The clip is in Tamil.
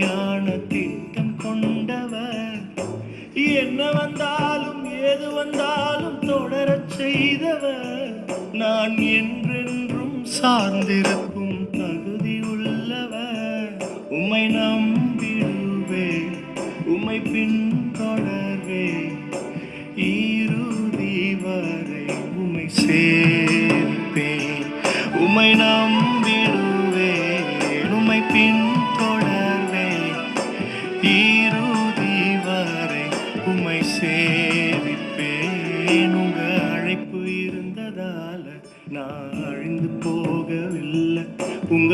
உண்மையான திட்டம் கொண்டவர். என்ன வந்தாலும் ஏது வந்தாலும் தொடரச் செய்தவர். நான் என்றென்றும் சார்ந்திருக்கும் தகுதி உள்ளவர். உம்மை நம்பிடுவே, உம்மை பின்தொடர்வே, இறுதி வரை உம்மை சேர்ப்பேன். உம்மை நம்பிடுவே, உம்மை பின்தொடர்வே, இறுதி வரை உம்மை சேவிப்பேன். உங்க அழைப்பு இருந்ததால நான் அழிந்து போகவில்லை. உங்க